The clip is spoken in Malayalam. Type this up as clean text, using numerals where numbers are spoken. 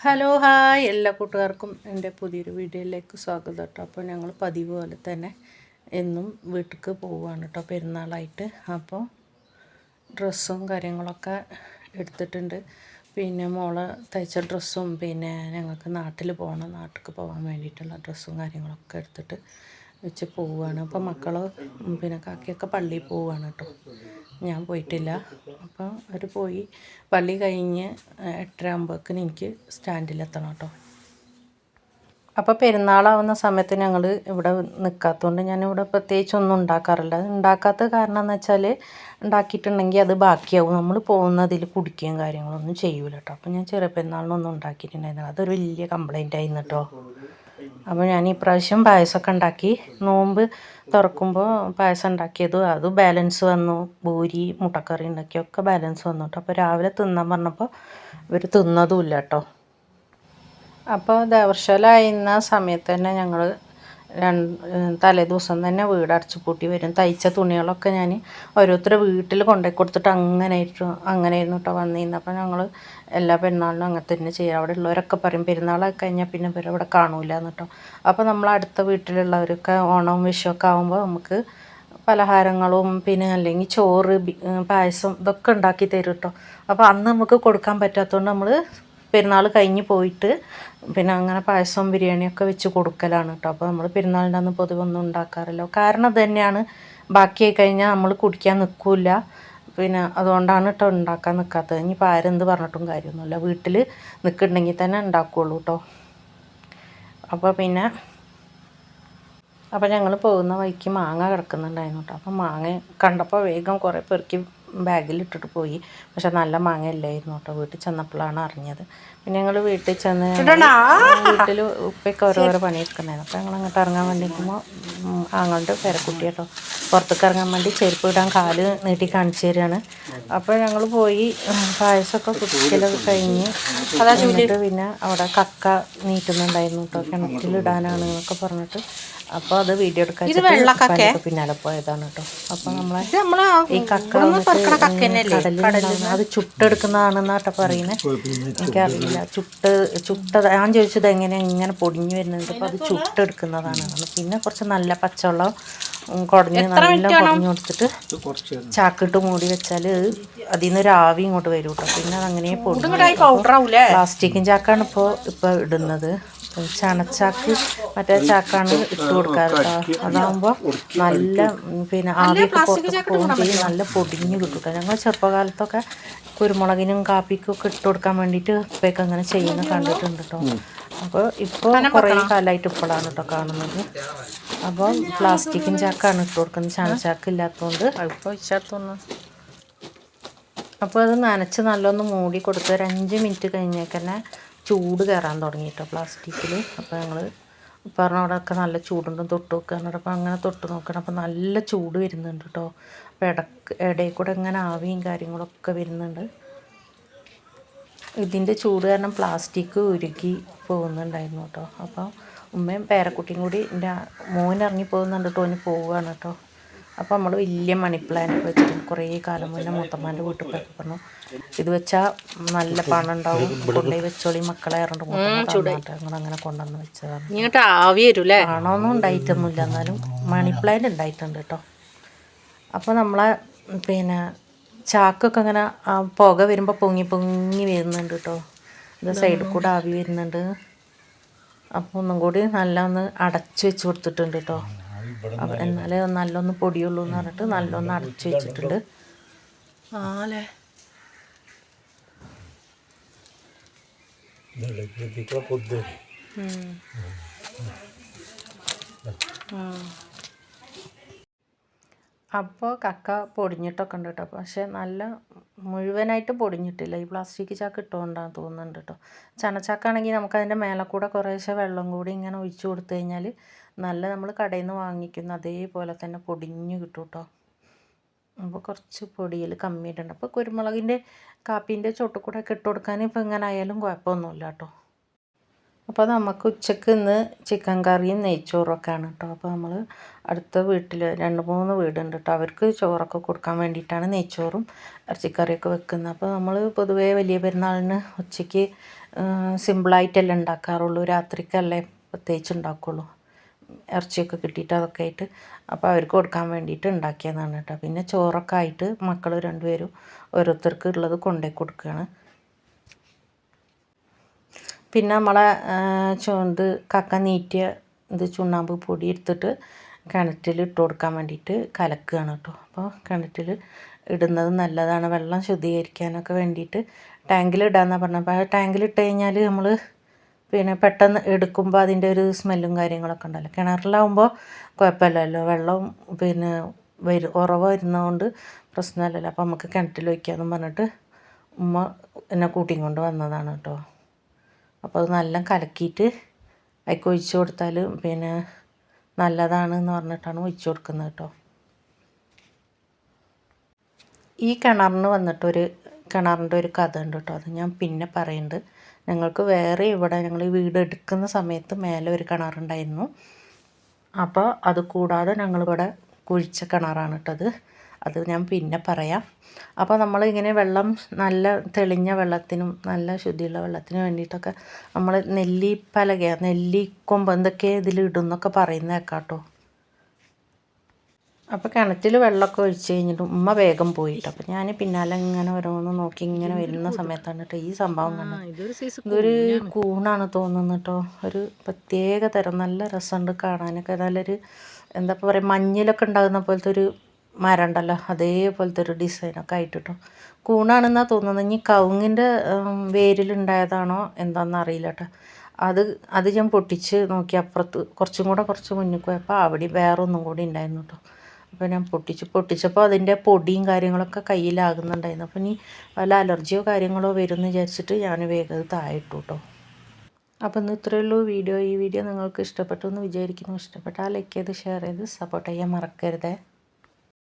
ഹലോ ഹായ് എല്ലാ കൂട്ടുകാർക്കും എൻ്റെ പുതിയൊരു വീഡിയോയിലേക്ക് സ്വാഗതം കേട്ടോ. അപ്പോൾ ഞങ്ങൾ പതിവ് പോലെ തന്നെ എന്നും വീട്ടിലേക്ക് പോവുകയാണ് കേട്ടോ പെരുന്നാളായിട്ട്. അപ്പോൾ ഡ്രസ്സും കാര്യങ്ങളൊക്കെ എടുത്തിട്ടുണ്ട്. പിന്നെ മോളെ തയ്ച്ച ഡ്രസ്സും പിന്നെ ഞങ്ങൾക്ക് നാട്ടിലേക്ക് പോകാൻ വേണ്ടിയിട്ടുള്ള ഡ്രസ്സും കാര്യങ്ങളൊക്കെ എടുത്തിട്ട് വെച്ച് പോവുകയാണ്. അപ്പോൾ മക്കൾ പിന്നെ കാക്കിയൊക്കെ പള്ളിയിൽ പോവുകയാണ് കേട്ടോ. ഞാൻ പോയിട്ടില്ല. അപ്പോൾ അവർ പോയി പള്ളി കഴിഞ്ഞ് 8:30 എനിക്ക് സ്റ്റാൻഡിലെത്തണം കേട്ടോ. അപ്പോൾ പെരുന്നാളാവുന്ന സമയത്ത് ഞങ്ങൾ ഇവിടെ നിൽക്കാത്തതുകൊണ്ട് ഞാനിവിടെ പ്രത്യേകിച്ചൊന്നും ഉണ്ടാക്കാറില്ല. ഉണ്ടാക്കാത്ത കാരണം എന്ന് വെച്ചാൽ ഉണ്ടാക്കിയിട്ടുണ്ടെങ്കിൽ അത് ബാക്കിയാവും. നമ്മൾ പോകുന്നതിൽ കുടിക്കുകയും കാര്യങ്ങളൊന്നും ചെയ്യൂല കേട്ടോ. അപ്പോൾ ഞാൻ ചെറിയ പെരുന്നാളിനൊന്നും ഉണ്ടാക്കിയിട്ടുണ്ടായിരുന്നില്ല. അതൊരു വലിയ കംപ്ലൈൻ്റ് ആയിരുന്നു കേട്ടോ. അപ്പോൾ ഞാൻ ഈ പ്രാവശ്യം പായസമൊക്കെ ഉണ്ടാക്കി. നോമ്പ് തുറക്കുമ്പോൾ പായസം ഉണ്ടാക്കിയത് അത് ബാലൻസ് വന്നു. പൂരി മുട്ടക്കറി ഉണ്ടാക്കിയൊക്കെ ബാലൻസ് വന്നു കേട്ടോ. അപ്പോൾ രാവിലെ തിന്നാൻ പറഞ്ഞപ്പോൾ ഇവർ തിന്നതുമില്ല കേട്ടോ. അപ്പോൾ ദേവർശാലായിരുന്ന സമയത്ത് തന്നെ ഞങ്ങൾ തലേ ദിവസം തന്നെ വീട് അടച്ചു പൂട്ടി വരും. തയ്ച്ച തുണികളൊക്കെ ഞാൻ ഓരോരുത്തരുടെ വീട്ടിൽ കൊണ്ടുപോയി കൊടുത്തിട്ട് അങ്ങനെയായിരുന്നു കേട്ടോ വന്നിരുന്നത്. അപ്പോൾ ഞങ്ങൾ എല്ലാ പെരുന്നാളിനും അങ്ങനെ തന്നെ ചെയ്യുക. അവിടെ ഉള്ളവരൊക്കെ പറയും പെരുന്നാളൊക്കെ കഴിഞ്ഞാൽ പിന്നെ ഇവരവിടെ കാണൂല എന്ന് കേട്ടോ. അപ്പോൾ നമ്മൾ അടുത്ത വീട്ടിലുള്ളവരൊക്കെ ഓണവും വിഷുവൊക്കെ ആകുമ്പോൾ നമുക്ക് പലഹാരങ്ങളും പിന്നെ അല്ലെങ്കിൽ ചോറ് പായസം ഇതൊക്കെ ഉണ്ടാക്കി തരും കേട്ടോ. അപ്പോൾ അന്ന് നമുക്ക് കൊടുക്കാൻ പറ്റാത്തതുകൊണ്ട് നമ്മൾ പെരുന്നാൾ കഴിഞ്ഞ് പോയിട്ട് പിന്നെ അങ്ങനെ പായസവും ബിരിയാണിയൊക്കെ വെച്ച് കൊടുക്കലാണ് കേട്ടോ. അപ്പോൾ നമ്മൾ പെരുന്നാളിൻ്റെ അന്ന് പൊതുവൊന്നും ഉണ്ടാക്കാറില്ല. കാരണം അത് തന്നെയാണ്, ബാക്കിയായി കഴിഞ്ഞാൽ നമ്മൾ കുടിക്കാൻ നിൽക്കില്ല. പിന്നെ അതുകൊണ്ടാണ് കേട്ടോ ഉണ്ടാക്കാൻ നിൽക്കാത്തത്. ഇനിയിപ്പോൾ ആരെന്ത് പറഞ്ഞിട്ടും കാര്യമൊന്നുമില്ല. വീട്ടിൽ നിൽക്കുന്നുണ്ടെങ്കിൽ തന്നെ ഉണ്ടാക്കുകയുള്ളൂ കേട്ടോ. അപ്പോൾ ഞങ്ങൾ പോകുന്ന വഴിക്ക് മാങ്ങ കിടക്കുന്നുണ്ടായിരുന്നു കേട്ടോ. അപ്പോൾ മാങ്ങ കണ്ടപ്പോൾ വേഗം കുറേ പെറുക്കി ബാഗിലിട്ടിട്ട് പോയി. പക്ഷെ നല്ല മാങ്ങ ഇല്ലായിരുന്നു കേട്ടോ. വീട്ടിൽ ചെന്നപ്പോഴാണ് അറിഞ്ഞത്. പിന്നെ ഞങ്ങൾ വീട്ടിൽ ചെന്ന് വീട്ടിൽ ഉപ്പയൊക്കെ ഓരോരോ പണിയെടുക്കുന്നുണ്ടായിരുന്നു. അപ്പോൾ ഞങ്ങൾ അങ്ങോട്ട് ഇറങ്ങാൻ വേണ്ടി നിൽക്കുമ്പോൾ ആങ്ങളുടെ പേരക്കുട്ടി കേട്ടോ പുറത്തേക്ക് ഇറങ്ങാൻ വേണ്ടി ചെരുപ്പ് ഇടാൻ കാല് നീട്ടി കാണിച്ചു തരികയാണ്. അപ്പോൾ ഞങ്ങൾ പോയി പായസമൊക്കെ കുടിക്കലൊക്കെ കഴിഞ്ഞ് എന്നിട്ട് പിന്നെ അവിടെ കക്ക നീട്ടുന്നുണ്ടായിരുന്നു കേട്ടോ. കിണറ്റിലിടാനാണ് എന്നൊക്കെ പറഞ്ഞിട്ട്. അപ്പോൾ അത് വീഡിയോ എടുക്കാൻ പിന്നാലെ പോയതാണ് കേട്ടോ. അപ്പോൾ നമ്മളെ ഈ കക്ക കടലിൽ അത് ചുട്ടെടുക്കുന്നതാണെന്നാ കേട്ടോ പറയുന്നത്. എനിക്കറിയില്ല. ഞാൻ ചോദിച്ചത് ഇങ്ങനെ പൊടിഞ്ഞു വരുന്നുണ്ട്. അപ്പോൾ അത് ചുട്ടെടുക്കുന്നതാണ്. പിന്നെ കുറച്ച് നല്ല പച്ചവെള്ളം നല്ല കുടഞ്ഞു കൊടുത്തിട്ട് ചാക്കിട്ട് മൂടി വെച്ചാൽ അതിൽ നിന്ന് ഒരു ആവി ഇങ്ങോട്ട് വരും കേട്ടോ. പിന്നെ അതങ്ങനെ പൊടി. പ്ലാസ്റ്റിക്കും ചാക്കാണ് ഇപ്പോൾ ഇടുന്നത്. ചണച്ചാക്ക് മറ്റേ ചാക്കാണ് ഇട്ട് കൊടുക്കാറ് കേട്ടോ. അതാകുമ്പോൾ നല്ല പിന്നെ ആവിയൊക്കെ പുറത്തൊക്കെ പോകുകയും ചെയ്യും. നല്ല പൊടിഞ്ഞ് കിട്ടും കേട്ടോ. ഞങ്ങൾ ചെറുപ്പകാലത്തൊക്കെ കുരുമുളകിനും കാപ്പിക്കും ഒക്കെ ഇട്ട് കൊടുക്കാൻ വേണ്ടിയിട്ട് ഉപ്പയൊക്കെ അങ്ങനെ ചെയ്യുന്നത് കണ്ടിട്ടുണ്ട് കേട്ടോ. അപ്പോൾ ഇപ്പോൾ കുറേ കാലമായിട്ട് ഇപ്പോഴാണ് കേട്ടോ കാണുന്നത്. അപ്പോൾ പ്ലാസ്റ്റിക്കിൻ ചാക്കാണ് ഇട്ട് കൊടുക്കുന്നത്. ചണച്ചാക്ക് ഇല്ലാത്തതുകൊണ്ട് അപ്പോൾ അത് നനച്ച് നല്ലൊന്ന് മൂടി കൊടുത്ത് ഒരു 5 മിനിറ്റ് കഴിഞ്ഞേക്ക് തന്നെ ചൂട് കയറാൻ തുടങ്ങി കേട്ടോ പ്ലാസ്റ്റിക്കിൽ. അപ്പോൾ ഞങ്ങൾ പറഞ്ഞ അവിടെയൊക്കെ നല്ല ചൂടുണ്ടെന്ന് തൊട്ട് നോക്കുകയാണ്. അപ്പോൾ അങ്ങനെ തൊട്ട് നോക്കണം. അപ്പോൾ നല്ല ചൂട് വരുന്നുണ്ട് കേട്ടോ. അപ്പോൾ ഇടയിൽ കൂടെ ഇങ്ങനെ ആവിയും കാര്യങ്ങളൊക്കെ വരുന്നുണ്ട്. ഇതിൻ്റെ ചൂട് കാരണം പ്ലാസ്റ്റിക് ഉരുകി പോകുന്നുണ്ടായിരുന്നു കേട്ടോ. അപ്പോൾ ഉമ്മയും പേരക്കുട്ടിയും കൂടി എൻ്റെ മോൻ ഇറങ്ങി പോകുന്നുണ്ട് കേട്ടോ. ഓന് പോവുകയാണ് കേട്ടോ. അപ്പോൾ നമ്മൾ വലിയ മണി പ്ലാന്റൊക്കെ വെച്ചിട്ട് കുറേ കാലം മുന്നേ മുത്തമ്മാൻ്റെ വീട്ടിൽ പോയപ്പോൾ പറഞ്ഞു ഇത് വെച്ചാൽ നല്ല പണം ഉണ്ടാവും, കൊണ്ടുപോയി വെച്ചോളി മക്കളെ ഇറണ്ട് അങ്ങനെ കൊണ്ടുവന്ന് വെച്ചതാണ്. ഇങ്ങോട്ട് ആവി വരൂലേ? ആണോന്നും ഉണ്ടായിട്ടൊന്നുമില്ല, എന്നാലും മണി പ്ലാന്റ് ഉണ്ടായിട്ടുണ്ട് കേട്ടോ. അപ്പോൾ നമ്മളെ പിന്നെ ചാക്കൊക്കെ അങ്ങനെ പുക വരുമ്പോൾ പൊങ്ങി വരുന്നുണ്ട് കേട്ടോ. ഇത് സൈഡിൽ കൂടെ ആവി വരുന്നുണ്ട്. അപ്പോൾ ഒന്നും കൂടി നല്ല ഒന്ന് അടച്ച് വെച്ച് കൊടുത്തിട്ടുണ്ട് കേട്ടോ. എന്നാലേ നല്ലൊന്ന് പൊടിയുള്ളൂ എന്ന് പറഞ്ഞിട്ട് നല്ലൊന്ന് അടച്ചു വെച്ചിട്ടുണ്ട്. അപ്പോൾ കക്ക പൊടിഞ്ഞിട്ടൊക്കെ ഉണ്ട് കേട്ടോ. പക്ഷേ നല്ല മുഴുവനായിട്ട് പൊടിഞ്ഞിട്ടില്ല. ഈ പ്ലാസ്റ്റിക് ചാക്ക് ഇട്ടുകൊണ്ടാണ് തോന്നുന്നുണ്ട് കേട്ടോ. ചണച്ചാക്കാണെങ്കിൽ നമുക്ക് അതിൻ്റെ മേലെ കൂടെ കുറേശ്ശെ വെള്ളം കൂടി ഇങ്ങനെ ഒഴിച്ചു കൊടുത്തു കഴിഞ്ഞാൽ നല്ല നമ്മൾ കടയിൽ നിന്ന് വാങ്ങിക്കുന്ന അതേപോലെ തന്നെ പൊടിഞ്ഞ് കിട്ടും കേട്ടോ. അപ്പോൾ കുറച്ച് പൊടിയിൽ കമ്മിയിട്ടുണ്ട്. അപ്പോൾ കുരുമുളകിൻ്റെ കാപ്പീൻ്റെ ചോട്ടിൽ കൂടെ ഒക്കെ ഇട്ട് കൊടുക്കാൻ ഇപ്പോൾ എങ്ങനെ ആയാലും കുഴപ്പമൊന്നുമില്ല കേട്ടോ. അപ്പോൾ നമുക്ക് ഉച്ചക്ക് ഇന്ന് ചിക്കൻ കറിയും നെയ്ച്ചോറൊക്കെയാണ് കേട്ടോ. അപ്പോൾ നമ്മൾ അടുത്ത വീട്ടിൽ 2-3 വീടുണ്ട് കേട്ടോ. അവർക്ക് ചോറൊക്കെ കൊടുക്കാൻ വേണ്ടിയിട്ടാണ് നെയ്ച്ചോറും ഇറച്ചിക്കറിയൊക്കെ വെക്കുന്നത്. അപ്പോൾ നമ്മൾ പൊതുവേ വലിയ പെരുന്നാളിന് ഉച്ചയ്ക്ക് സിമ്പിളായിട്ടല്ലേ ഉണ്ടാക്കാറുള്ളൂ, രാത്രിക്കല്ലേ പ്രത്യേകിച്ച് ഉണ്ടാക്കുള്ളൂ, ഇറച്ചിയൊക്കെ കിട്ടിയിട്ട് അതൊക്കെ ആയിട്ട്. അപ്പോൾ അവർക്ക് കൊടുക്കാൻ വേണ്ടിയിട്ട് ഉണ്ടാക്കിയതാണ് കേട്ടോ. പിന്നെ ചോറൊക്കെ ആയിട്ട് മക്കൾ 2 പേരും ഓരോരുത്തർക്ക് ഉള്ളത് കൊണ്ടുപോയി കൊടുക്കുകയാണ്. പിന്നെ നമ്മളെ കക്ക നീറ്റിയ ചുണ്ണാമ്പ് പൊടി എടുത്തിട്ട് കിണറ്റിൽ ഇട്ട് കൊടുക്കാൻ വേണ്ടിയിട്ട് കലക്കുകയാണ് കേട്ടോ. അപ്പോൾ കിണറ്റിൽ ഇടുന്നത് നല്ലതാണ്, വെള്ളം ശുദ്ധീകരിക്കാനൊക്കെ വേണ്ടിയിട്ട്. ടാങ്കിൽ ഇടാമെന്നാണ് പറഞ്ഞത്. അപ്പോൾ ആ ടാങ്കിൽ ഇട്ട് കഴിഞ്ഞാൽ നമ്മൾ പിന്നെ പെട്ടെന്ന് എടുക്കുമ്പോൾ അതിൻ്റെ ഒരു സ്മെല്ലും കാര്യങ്ങളൊക്കെ ഉണ്ടല്ലോ. കിണറിലാവുമ്പോൾ കുഴപ്പമില്ലല്ലോ, വെള്ളം പിന്നെ ഉറവ് വരുന്നതുകൊണ്ട് പ്രശ്നമില്ലല്ലോ. അപ്പോൾ നമുക്ക് കിണറ്റിൽ വയ്ക്കാമെന്നും പറഞ്ഞിട്ട് ഉമ്മ എന്നെ കൂട്ടിയും കൊണ്ട് വന്നതാണ് കേട്ടോ. അപ്പോൾ അത് നല്ല കലക്കിയിട്ട് അതിലേക്ക് ഒഴിച്ച് കൊടുത്താൽ പിന്നെ നല്ലതാണെന്ന് പറഞ്ഞിട്ടാണ് ഒഴിച്ച് കൊടുക്കുന്നത് കേട്ടോ. ഈ കിണറിന് കിണറിൻ്റെ ഒരു കഥ ഉണ്ട് കേട്ടോ. അത് ഞാൻ പിന്നെ പറയുന്നുണ്ട്. ഞങ്ങൾക്ക് വേറെ ഇവിടെ ഞങ്ങൾ ഈ വീട് എടുക്കുന്ന സമയത്ത് മേലെ ഒരു കിണറുണ്ടായിരുന്നു. അപ്പോൾ അത് കൂടാതെ ഞങ്ങളിവിടെ കുഴിച്ച കിണറാണ് കേട്ടത്. അത് ഞാൻ പിന്നെ പറയാം. അപ്പോൾ നമ്മളിങ്ങനെ വെള്ളം നല്ല തെളിഞ്ഞ വെള്ളത്തിനും നല്ല ശുദ്ധിയുള്ള വെള്ളത്തിനും വേണ്ടിയിട്ടൊക്കെ നമ്മൾ നെല്ലിക്കൊമ്പ് എന്തൊക്കെ ഇതിലിടും എന്നൊക്കെ പറയുന്നത് കേൾക്കാം കേട്ടോ. അപ്പോൾ കിണറ്റിൽ വെള്ളമൊക്കെ ഒഴിച്ച് കഴിഞ്ഞിട്ട് ഉമ്മ വേഗം പോയിട്ട്, അപ്പോൾ ഞാൻ പിന്നാലെ ഇങ്ങനെ ഓരോന്ന് നോക്കി ഇങ്ങനെ വരുന്ന സമയത്താണ് കേട്ടോ ഈ സംഭവം കണ്ടത്. ഇതൊരു കൂണാണ് തോന്നുന്നു കേട്ടോ. ഒരു പ്രത്യേക തരം നല്ല രസമുണ്ട് കാണാനൊക്കെ. നല്ലൊരു എന്താ പറയുക, മഞ്ഞിലൊക്കെ ഉണ്ടാകുന്ന പോലത്തെ ഒരു മരം ഉണ്ടല്ലോ, അതേപോലത്തെ ഒരു ഡിസൈനൊക്കെ ആയിട്ട് കേട്ടോ. കൂണാണെന്നാണ് തോന്നുന്നത്. ഇനി കവുങ്ങിൻ്റെ വേരിലുണ്ടായതാണോ എന്താണെന്ന് അറിയില്ല കേട്ടോ. അത് ഞാൻ പൊട്ടിച്ച് നോക്കി. അപ്പുറത്ത് കുറച്ച് മുന്നിൽ പോയപ്പോൾ അവിടെ വേറെ ഒന്നും കൂടി ഉണ്ടായിരുന്നു കേട്ടോ. അപ്പോൾ ഞാൻ പൊട്ടിച്ചപ്പോൾ അതിൻ്റെ പൊടിയും കാര്യങ്ങളൊക്കെ കയ്യിലാകുന്നുണ്ടായിരുന്നു. അപ്പോൾ ഇനി വല്ല അലർജിയോ കാര്യങ്ങളോ വരുമെന്ന് വിചാരിച്ചിട്ട് ഞാൻ വേഗം താഴെ ഇട്ടു കേട്ടോ. അപ്പോൾ ഇന്ന് ഇത്രയേ ഉള്ളൂ വീഡിയോ. ഈ വീഡിയോ നിങ്ങൾക്ക് ഇഷ്ടപ്പെട്ടു എന്ന് വിചാരിക്കുന്നു. ഇഷ്ടപ്പെട്ടാൽ ലൈക്ക് ചെയ്ത് ഷെയർ ചെയ്ത് സപ്പോർട്ട് ചെയ്യാൻ മറക്കരുതേ.